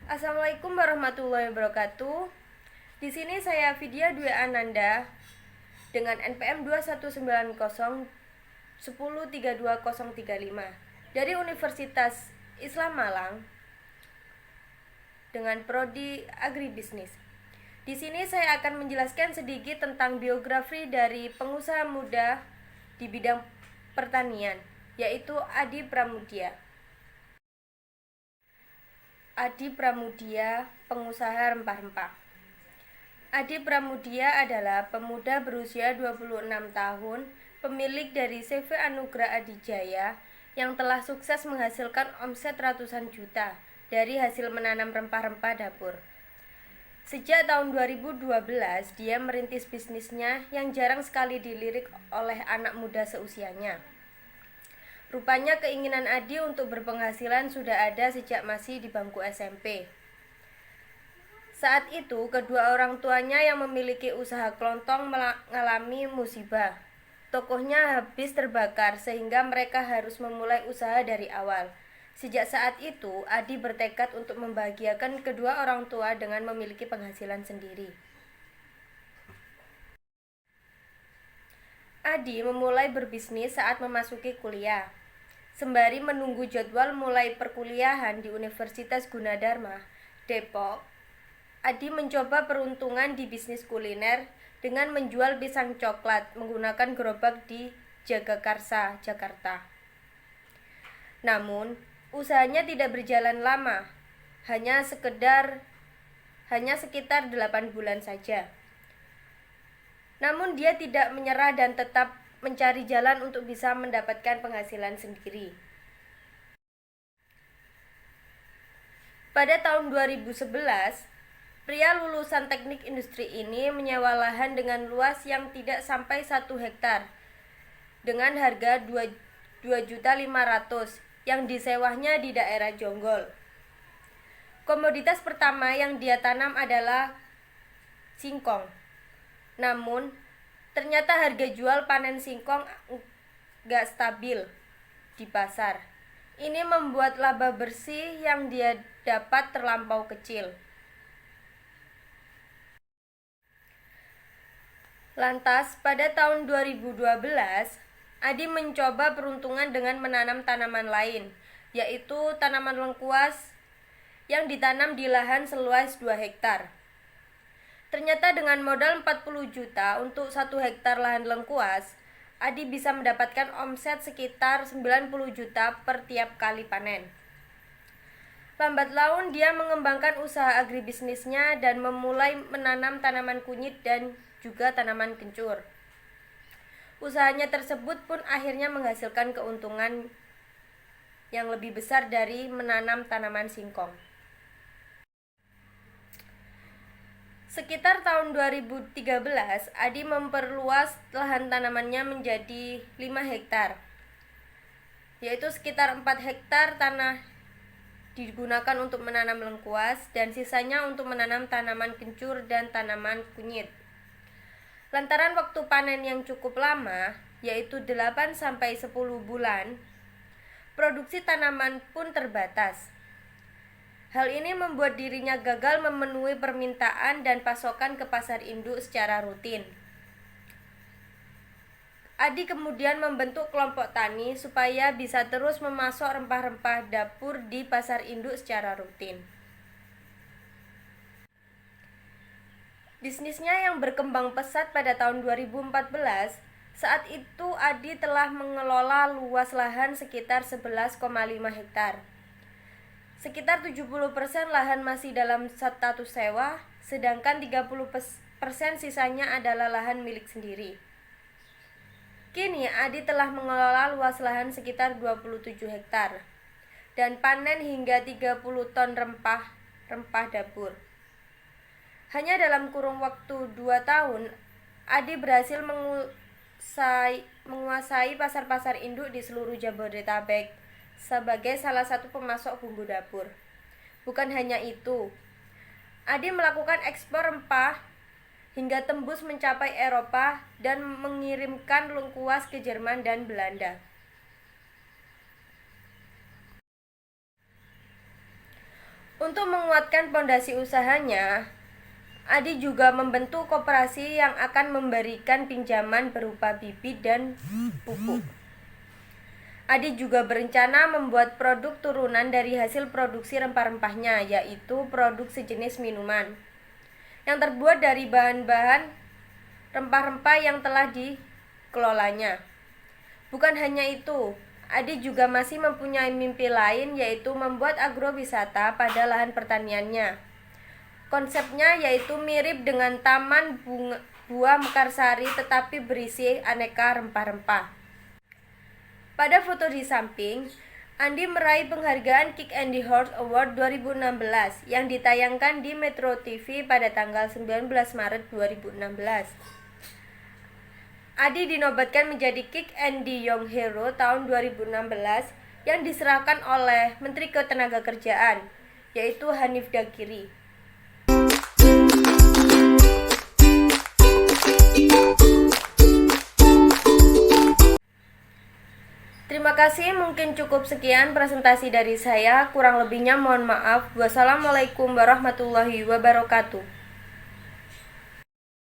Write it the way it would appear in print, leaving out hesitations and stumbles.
Assalamualaikum warahmatullahi wabarakatuh. Di sini saya Vidya Dwi Ananda dengan NPM 2190103235 dari Universitas Islam Malang dengan prodi Agribisnis. Di sini saya akan menjelaskan sedikit tentang biografi dari pengusaha muda di bidang pertanian, yaitu Adi Pramudia. Adi Pramudia, pengusaha rempah-rempah. Adi Pramudia adalah pemuda berusia 26 tahun, pemilik dari CV Anugrah Adijaya yang telah sukses menghasilkan omset ratusan juta dari hasil menanam rempah-rempah dapur. Sejak tahun 2012, dia merintis bisnisnya yang jarang sekali dilirik oleh anak muda seusianya. Rupanya keinginan Adi untuk berpenghasilan sudah ada sejak masih di bangku SMP. Saat itu, kedua orang tuanya yang memiliki usaha kelontong mengalami musibah. Tokohnya habis terbakar sehingga mereka harus memulai usaha dari awal. Sejak saat itu, Adi bertekad untuk membahagiakan kedua orang tua dengan memiliki penghasilan sendiri. Adi memulai berbisnis saat memasuki kuliah. Sembari menunggu jadwal mulai perkuliahan di Universitas Gunadarma, Depok, Adi mencoba peruntungan di bisnis kuliner dengan menjual pisang coklat menggunakan gerobak di Jagakarsa, Jakarta. Namun, usahanya tidak berjalan lama, hanya sekitar 8 bulan saja. Namun dia tidak menyerah dan tetap mencari jalan untuk bisa mendapatkan penghasilan sendiri. Pada tahun 2011, pria lulusan teknik industri ini menyewa lahan dengan luas yang tidak sampai 1 hektar dengan harga 2.500.000 yang disewanya di daerah Jonggol. Komoditas pertama yang dia tanam adalah singkong. Namun, ternyata harga jual panen singkong gak stabil di pasar. Ini membuat laba bersih yang dia dapat terlampau kecil. Lantas, pada tahun 2012, Adi mencoba peruntungan dengan menanam tanaman lain, yaitu tanaman lengkuas yang ditanam di lahan seluas 2 hektar. Ternyata dengan modal 40 juta untuk 1 hektar lahan lengkuas, Adi bisa mendapatkan omset sekitar 90 juta per tiap kali panen. Lambat laun dia mengembangkan usaha agribisnisnya dan memulai menanam tanaman kunyit dan juga tanaman kencur. Usahanya tersebut pun akhirnya menghasilkan keuntungan yang lebih besar dari menanam tanaman singkong. Sekitar tahun 2013, Adi memperluas lahan tanamannya menjadi 5 hektar, yaitu sekitar 4 hektar tanah digunakan untuk menanam lengkuas dan sisanya untuk menanam tanaman kencur dan tanaman kunyit. Lantaran waktu panen yang cukup lama, yaitu 8-10 bulan, produksi tanaman pun terbatas. Hal ini membuat dirinya gagal memenuhi permintaan dan pasokan ke pasar induk secara rutin. Adi kemudian membentuk kelompok tani supaya bisa terus memasok rempah-rempah dapur di pasar induk secara rutin. Bisnisnya yang berkembang pesat pada tahun 2014, saat itu Adi telah mengelola luas lahan sekitar 11,5 hektar. Sekitar 70% lahan masih dalam status sewa, sedangkan 30% sisanya adalah lahan milik sendiri. Kini Adi telah mengelola luas lahan sekitar 27 hektar dan panen hingga 30 ton rempah dapur. Hanya dalam kurun waktu 2 tahun, Adi berhasil menguasai pasar-pasar induk di seluruh Jabodetabek sebagai salah satu pemasok bumbu dapur. Bukan hanya itu, Adi melakukan ekspor rempah hingga tembus mencapai Eropa dan mengirimkan lengkuas ke Jerman dan Belanda. Untuk menguatkan pondasi usahanya, Adi juga membentuk koperasi yang akan memberikan pinjaman berupa bibit dan pupuk. Adi juga berencana membuat produk turunan dari hasil produksi rempah-rempahnya, yaitu produk sejenis minuman yang terbuat dari bahan-bahan rempah-rempah yang telah dikelolanya. Bukan hanya itu, Adi juga masih mempunyai mimpi lain, yaitu membuat agrowisata pada lahan pertaniannya. Konsepnya yaitu mirip dengan taman buah Mekarsari tetapi berisi aneka rempah-rempah. Pada foto di samping, Andi meraih penghargaan Kick and the Horse Award 2016 yang ditayangkan di Metro TV pada tanggal 19 Maret 2016. Adi dinobatkan menjadi Kick and the Young Hero tahun 2016 yang diserahkan oleh Menteri Ketenagakerjaan, yaitu Hanif Dakiri. Terima kasih, mungkin cukup sekian presentasi dari saya. Kurang lebihnya mohon maaf. Wassalamualaikum warahmatullahi wabarakatuh.